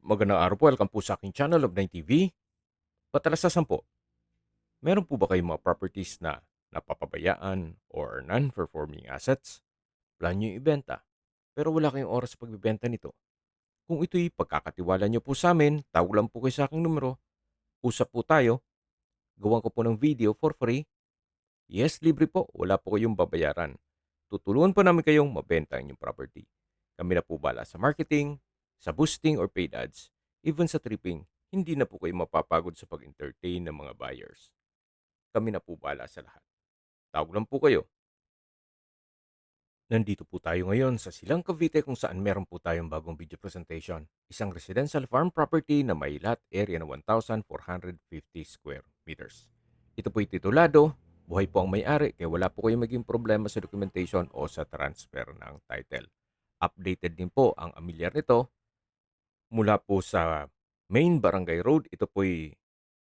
Magandang araw po, welcome po sa aking channel of 9TV. Patalasasan po, meron po ba kayong mga properties na napapabayaan or non-performing assets? Plan nyo yung ibenta, pero wala kayong oras sa pagbibenta nito. Kung ito'y pagkakatiwala nyo po sa amin, tawag lang po kayo sa aking numero, usap po tayo, gawan ko po ng video for free. Yes, libre po, wala po kayong babayaran. Tutulungan po namin kayong mabenta ang inyong property. Kami na po bala sa marketing, sa boosting or paid ads, even sa tripping. Hindi na po kayo mapapagod sa pag-entertain ng mga buyers. Kami na po bala sa lahat. Tawag lang po kayo. Nandito po tayo ngayon sa Silang Cavite kung saan meron po tayong bagong video presentation. Isang residential farm property na may lot area na 1,450 square meters. Ito po'y titulado, buhay po ang may-ari kaya wala po kayong maging problema sa documentation o sa transfer ng title. Updated din po ang amilyar nito mula po sa main barangay road. Ito po'y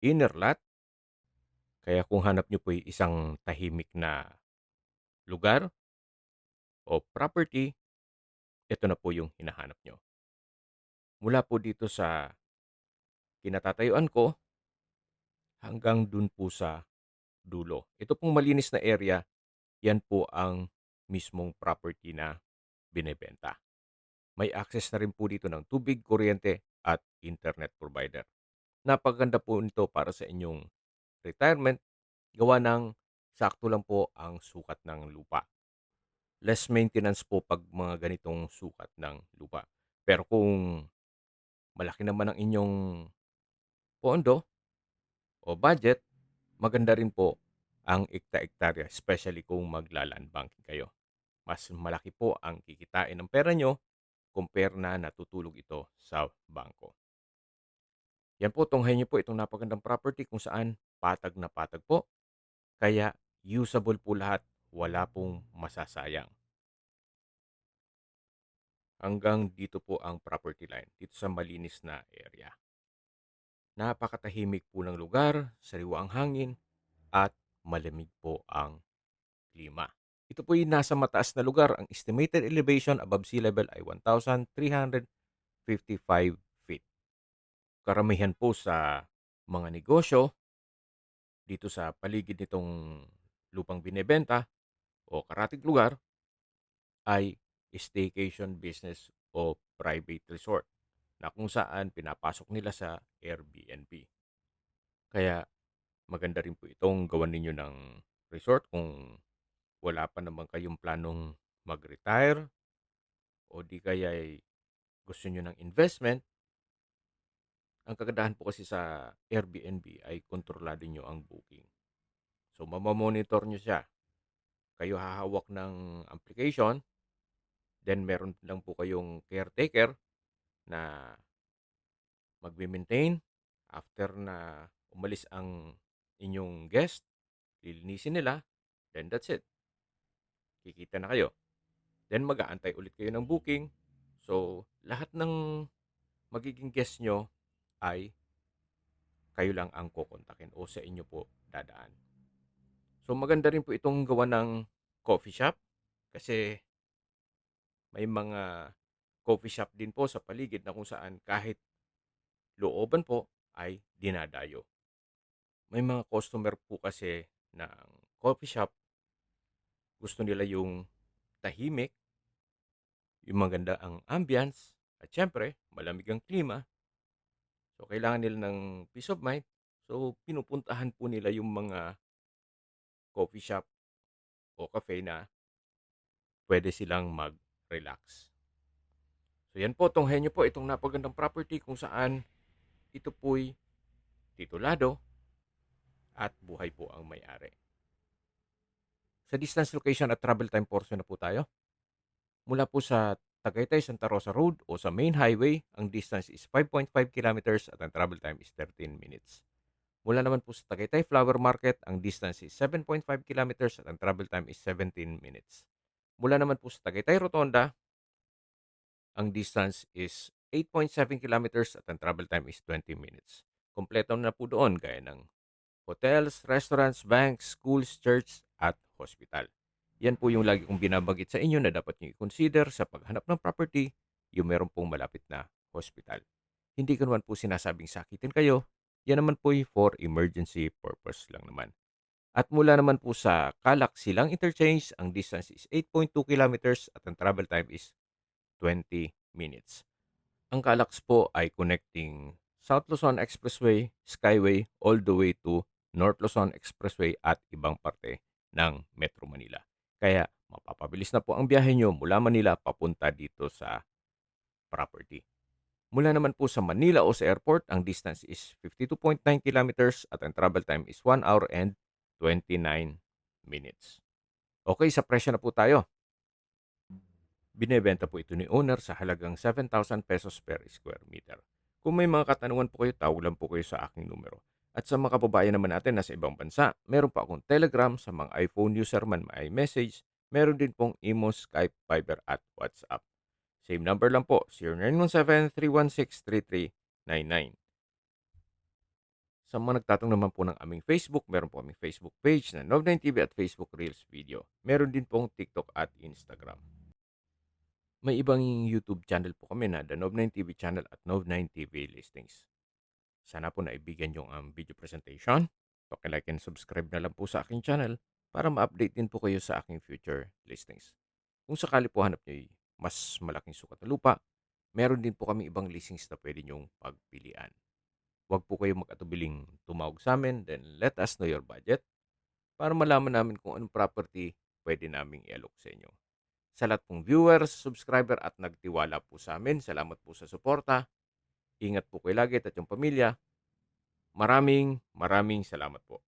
inner lot, kaya kung hanap nyo po'y isang tahimik na lugar o property, ito na po yung hinahanap nyo. Mula po dito sa kinatatayuan ko hanggang dun po sa dulo. Ito pong malinis na area, yan po ang mismong property na binebenta. May access na rin po dito ng tubig, kuryente at internet provider. Napaganda po nito para sa inyong retirement, gawa ng sakto lang po ang sukat ng lupa. Less maintenance po pag mga ganitong sukat ng lupa. Pero kung malaki naman ang inyong pondo o budget, maganda rin po ang ekta-ektarya, especially kung magla-land banking kayo. Mas malaki po ang kikitain ng pera nyo compare na natutulog ito sa bangko. Yan po, tunghayin nyo po itong napagandang property kung saan patag na patag po. Kaya usable po lahat, wala pong masasayang. Hanggang dito po ang property line, dito sa malinis na area. Napakatahimik po ng lugar, sariwa ang hangin, at malamig po ang klima. Ito po yung nasa mataas na lugar. Ang estimated elevation above sea level ay 1,355 feet. Karamihan po sa mga negosyo dito sa paligid nitong lupang binebenta o karatig lugar ay staycation business o private resort na kung saan pinapasok nila sa Airbnb. Kaya maganda rin po itong gawan ninyo ng resort kung wala pa naman kayong planong mag-retire o di kaya ay gusto nyo ng investment. Ang kagandahan po kasi sa Airbnb ay kontrolado nyo ang booking. So, mamamonitor nyo siya. Kayo hahawak ng application, then meron lang po kayong caretaker na magme-maintain. After na umalis ang inyong guest, lilinisin nila, then that's it. Kikita na kayo. Then mag-aantay ulit kayo ng booking. So, lahat ng magiging guest nyo ay kayo lang ang kukontakin o sa inyo po dadaan. So, maganda rin po itong gawa ng coffee shop kasi may mga coffee shop din po sa paligid na kung saan kahit looban po ay dinadayo. May mga customer po kasi ng coffee shop, gusto nila yung tahimik, yung maganda ang ambience, at syempre, malamig ang klima. So, kailangan nila ng peace of mind. So, pinupuntahan po nila yung mga coffee shop o cafe na pwede silang mag-relax. So, yan po, tunghayan nyo po itong napagandang property kung saan ito po'y titulado at buhay po ang may-ari. Sa distance, location at travel time portion na po tayo. Mula po sa Tagaytay Santa Rosa Road o sa main highway, ang distance is 5.5 kilometers at ang travel time is 13 minutes. Mula naman po sa Tagaytay Flower Market, ang distance is 7.5 kilometers at ang travel time is 17 minutes. Mula naman po sa Tagaytay Rotonda, ang distance is 8.7 kilometers at ang travel time is 20 minutes. Kompleto na po doon gaya ng hotels, restaurants, banks, schools, church, at hospital. Yan po yung lagi kong binabagit sa inyo na dapat nyo i-consider sa paghanap ng property, yung meron pong malapit na hospital. Hindi ko naman po sinasabing sakitin kayo. Yan naman po for emergency purpose lang naman. At mula naman po sa Calac Silang Interchange, ang distance is 8.2 kilometers at ang travel time is 20 minutes. Ang Calax po ay connecting South Luzon Expressway, Skyway, all the way to North Luzon Expressway at ibang parte ng Metro Manila. Kaya mapapabilis na po ang biyahe nyo mula Manila papunta dito sa property. Mula naman po sa Manila o sa airport, ang distance is 52.9 kilometers at ang travel time is 1 hour and 29 minutes. Okay, sa presyo na po tayo. Binebenta po ito ni owner sa halagang 7,000 pesos per square meter. Kung may mga katanungan po kayo, tawag lang po kayo sa aking numero. At sa mga kababayan naman natin na sa ibang bansa, meron pa akong Telegram sa mga iPhone user man may message. Meron din pong Imo, Skype, Viber at WhatsApp. Same number lang po, 0917-316-3399. Sa mga nagtatanong naman po ng aming Facebook, meron po aming Facebook page na Nov9TV at Facebook Reels Video. Meron din pong TikTok at Instagram. May ibang YouTube channel po kami na The Nov9TV Channel at Nov9TV Listings. Sana po naibigan yung video presentation. Paki-like and subscribe na lang po sa aking channel para ma-update din po kayo sa aking future listings. Kung sakali po hanap nyo mas malaking sukat na lupa, meron din po kami ibang listings na pwede nyong pagpilian. Huwag po kayo mag-atubiling tumawag sa amin, then let us know your budget para malaman namin kung anong property pwede naming i-alok sa inyo. Sa lahat pong viewers, subscriber at nagtiwala po sa amin, salamat po sa suporta. Ingat po kayo lagi at yung pamilya. Maraming salamat po.